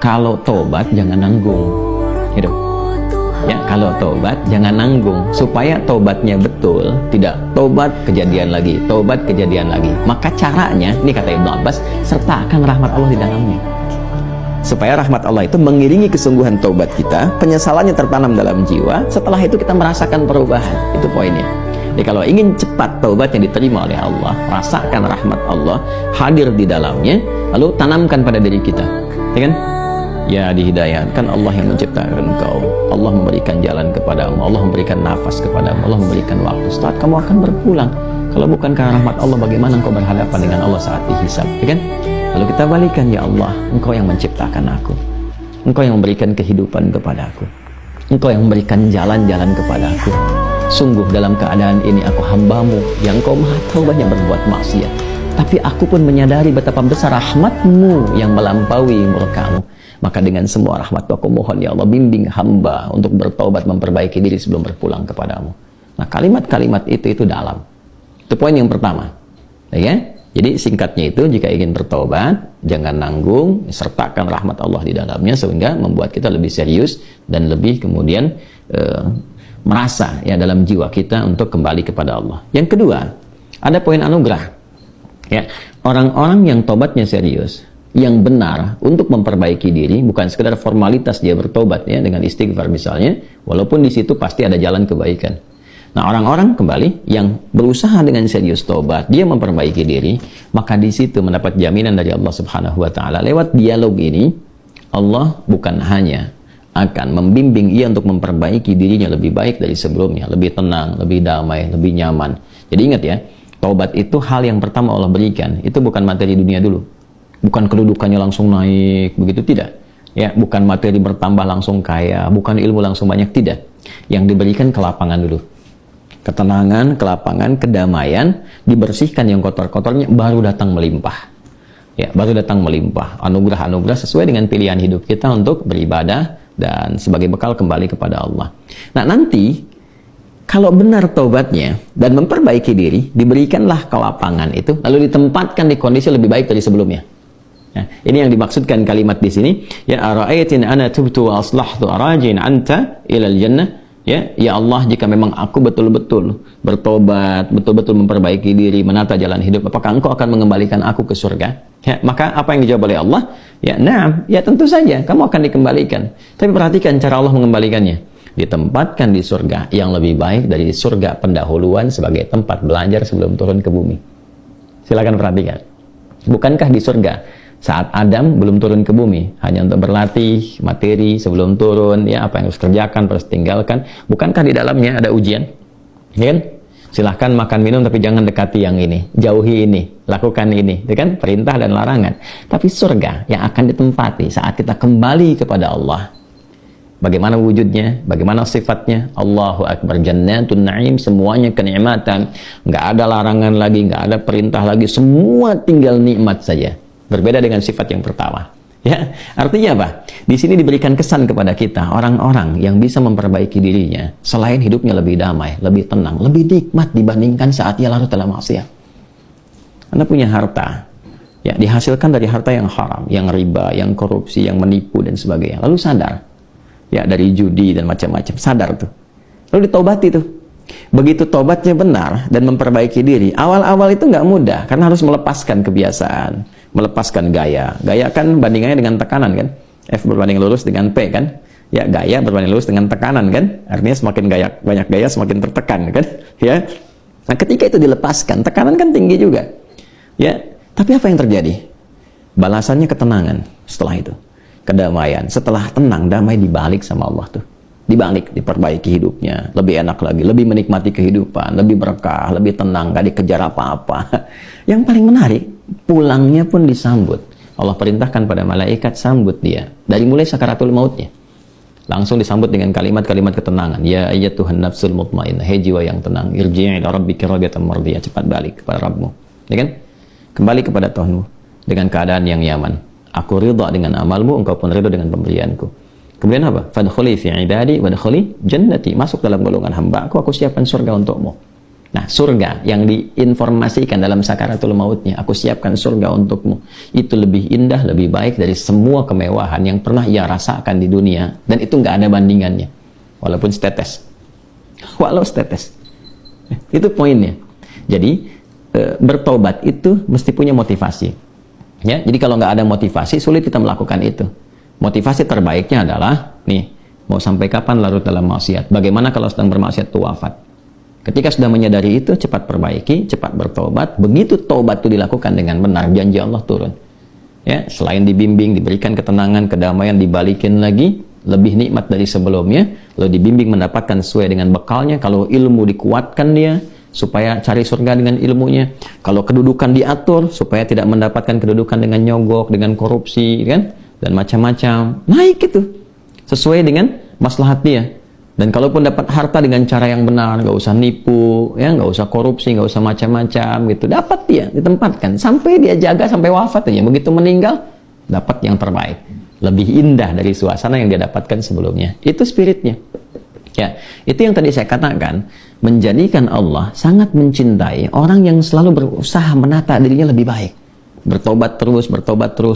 kalau tobat jangan nanggung. Gitu. Ya, kalau tobat jangan nanggung, supaya tobatnya betul, tidak tobat kejadian lagi, tobat kejadian lagi. Maka caranya, ini kata Ibnu Abbas, sertakan rahmat Allah di dalamnya. Supaya rahmat Allah itu mengiringi kesungguhan tobat kita, penyesalannya tertanam dalam jiwa, setelah itu kita merasakan perubahan. Itu poinnya. Jadi kalau ingin cepat taubat yang diterima oleh Allah, rasakan rahmat Allah hadir di dalamnya, lalu tanamkan pada diri kita. Ya kan? Ya, dihidayahkan Allah yang menciptakan engkau, Allah memberikan jalan kepadamu, Allah memberikan nafas kepadamu, Allah memberikan waktu. Setelah kamu akan berpulang. Kalau bukan karena rahmat Allah, bagaimana engkau berhadapan dengan Allah saat dihisab? Ya kan? Lalu kita balikan, ya Allah, engkau yang menciptakan aku, engkau yang memberikan kehidupan kepada aku, engkau yang memberikan jalan-jalan kepada aku. Sungguh dalam keadaan ini aku hambamu yang engkau maha tahu banyak berbuat maksiat, tapi aku pun menyadari betapa besar rahmatmu yang melampaui murkamu. Maka dengan semua rahmat aku mohon, ya Allah, bimbing hamba untuk bertobat, memperbaiki diri sebelum berpulang kepadamu. Nah, kalimat-kalimat itu dalam. Itu poin yang pertama. Ya? Jadi singkatnya itu, jika ingin bertobat, jangan nanggung, sertakan rahmat Allah di dalamnya, sehingga membuat kita lebih serius dan lebih kemudian merasa ya dalam jiwa kita untuk kembali kepada Allah. Yang kedua, ada poin anugerah. Ya, orang-orang yang tobatnya serius, yang benar untuk memperbaiki diri, bukan sekedar formalitas dia bertobat ya dengan istighfar misalnya, walaupun di situ pasti ada jalan kebaikan. Nah, orang-orang kembali yang berusaha dengan serius tobat, dia memperbaiki diri, maka di situ mendapat jaminan dari Allah Subhanahu wa taala. Lewat dialog ini, Allah bukan hanya akan membimbing ia untuk memperbaiki dirinya lebih baik dari sebelumnya, lebih tenang, lebih damai, lebih nyaman. Jadi ingat ya, taubat itu hal yang pertama Allah berikan, itu bukan materi dunia dulu. Bukan kedudukannya langsung naik, begitu tidak. Ya, bukan materi bertambah langsung kaya, bukan ilmu langsung banyak, tidak. Yang diberikan kelapangan dulu. Ketenangan, kelapangan, kedamaian, dibersihkan yang kotor-kotornya, baru datang melimpah. Ya, baru datang melimpah. Anugerah-anugerah sesuai dengan pilihan hidup kita untuk beribadah dan sebagai bekal kembali kepada Allah. Nah, nanti kalau benar taubatnya dan memperbaiki diri, diberikanlah kelapangan itu, lalu ditempatkan di kondisi lebih baik dari sebelumnya. Nah, ini yang dimaksudkan kalimat di sini. Ya, ara'aitin ana tubtu wa aslahtu arajin anta ilal jannah. Ya Allah, jika memang aku betul-betul bertobat, betul-betul memperbaiki diri, menata jalan hidup, apakah engkau akan mengembalikan aku ke surga? Ya, maka apa yang dijawab oleh Allah? Ya, na'am, ya tentu saja kamu akan dikembalikan. Tapi perhatikan cara Allah mengembalikannya. Ditempatkan di surga yang lebih baik dari surga pendahuluan sebagai tempat belajar sebelum turun ke bumi. Silakan perhatikan. Bukankah di surga saat Adam belum turun ke bumi, hanya untuk berlatih materi sebelum turun, ya apa yang harus kerjakan, harus tinggalkan. Bukankah di dalamnya ada ujian? Ya kan? Silahkan makan minum, tapi jangan dekati yang ini, jauhi ini, lakukan ini, ya kan? Perintah dan larangan. Tapi surga yang akan ditempati saat kita kembali kepada Allah. Bagaimana wujudnya? Bagaimana sifatnya? Allahu Akbar, jannatun na'im, semuanya kenikmatan. Nggak ada larangan lagi, nggak ada perintah lagi, semua tinggal nikmat saja. Berbeda dengan sifat yang pertama. Ya, artinya apa? Di sini diberikan kesan kepada kita, orang-orang yang bisa memperbaiki dirinya, selain hidupnya lebih damai, lebih tenang, lebih nikmat dibandingkan saat ia larut dalam maksiat. Anda punya harta, ya dihasilkan dari harta yang haram, yang riba, yang korupsi, yang menipu dan sebagainya. Lalu sadar, ya dari judi dan macam-macam, sadar tuh. Lalu ditaubati tuh. Begitu tobatnya benar dan memperbaiki diri, awal-awal itu nggak mudah karena harus melepaskan kebiasaan, melepaskan gaya. Gaya kan bandingannya dengan tekanan kan? F berbanding lurus dengan P kan? Ya, gaya berbanding lurus dengan tekanan kan? Artinya semakin gaya, banyak gaya semakin tertekan kan? Ya. Nah, ketika itu dilepaskan, tekanan kan tinggi juga. Ya, tapi apa yang terjadi? Balasannya ketenangan setelah itu. Kedamaian. Setelah tenang, damai dibalik sama Allah tuh. Dibalik, diperbaiki hidupnya, lebih enak lagi, lebih menikmati kehidupan, lebih berkah, lebih tenang, gak dikejar apa-apa. Yang paling menarik, pulangnya pun disambut. Allah perintahkan pada malaikat, sambut dia. Dari mulai sakaratul mautnya. Langsung disambut dengan kalimat-kalimat ketenangan. Ya ayyatuhan nafsul mutmainnah, hei jiwa yang tenang, irji'i ila rabbiki radiyatan mardiyah, cepat balik kepada Rabbmu. Ya kan? Kembali kepada Tuhanmu dengan keadaan yang nyaman. Aku ridha dengan amalmu, engkau pun ridha dengan pemberianku. Kemudian apa? Fadkhuli fi ibadi wadkhuli jannati. Masuk dalam golongan hamba aku siapkan surga untukmu. Nah, surga yang diinformasikan dalam sakaratul mautnya, aku siapkan surga untukmu, itu lebih indah, lebih baik dari semua kemewahan yang pernah ia rasakan di dunia, dan itu nggak ada bandingannya, walaupun setetes. Walau setetes. Itu poinnya. Jadi bertobat itu mesti punya motivasi. Ya, jadi kalau nggak ada motivasi, sulit kita melakukan itu. Motivasi terbaiknya adalah, nih, mau sampai kapan larut dalam maksiat? Bagaimana kalau sedang bermaksiat itu wafat? Ketika sudah menyadari itu, cepat perbaiki, cepat bertobat. Begitu tobat itu dilakukan dengan benar, janji Allah turun. Ya, selain dibimbing, diberikan ketenangan, kedamaian, dibalikin lagi, lebih nikmat dari sebelumnya. Lalu dibimbing mendapatkan sesuai dengan bekalnya. Kalau ilmu dikuatkan dia, supaya cari surga dengan ilmunya. Kalau kedudukan diatur, supaya tidak mendapatkan kedudukan dengan nyogok, dengan korupsi, kan? Dan macam-macam. Naik itu. Sesuai dengan maslahat dia. Dan kalaupun dapat harta dengan cara yang benar, nggak usah nipu, ya, nggak usah korupsi, nggak usah macam-macam gitu, dapat dia ditempatkan sampai dia jaga sampai wafat aja. Begitu meninggal, dapat yang terbaik, lebih indah dari suasana yang dia dapatkan sebelumnya. Itu spiritnya. Ya, itu yang tadi saya katakan, menjadikan Allah sangat mencintai orang yang selalu berusaha menata dirinya lebih baik. Bertobat terus,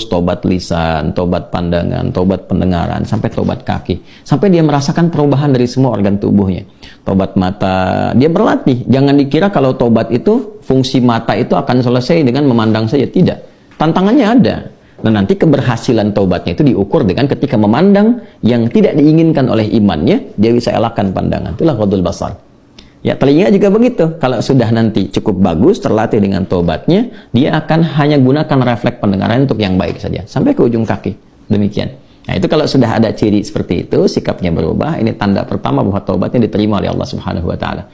tobat lisan, tobat pandangan, tobat pendengaran, sampai tobat kaki. Sampai dia merasakan perubahan dari semua organ tubuhnya. Tobat mata, dia berlatih. Jangan dikira kalau tobat itu, fungsi mata itu akan selesai dengan memandang saja. Tidak. Tantangannya ada. Nah, nanti keberhasilan tobatnya itu diukur dengan ketika memandang yang tidak diinginkan oleh imannya, dia bisa elakkan pandangan. Itulah ghadul basar. Ya, telinga juga begitu. Kalau sudah nanti cukup bagus, terlatih dengan tobatnya, dia akan hanya gunakan refleks pendengaran untuk yang baik saja. Sampai ke ujung kaki. Demikian. Nah, itu kalau sudah ada ciri seperti itu, sikapnya berubah, ini tanda pertama bahwa tobatnya diterima oleh Allah Subhanahu wa Ta'ala.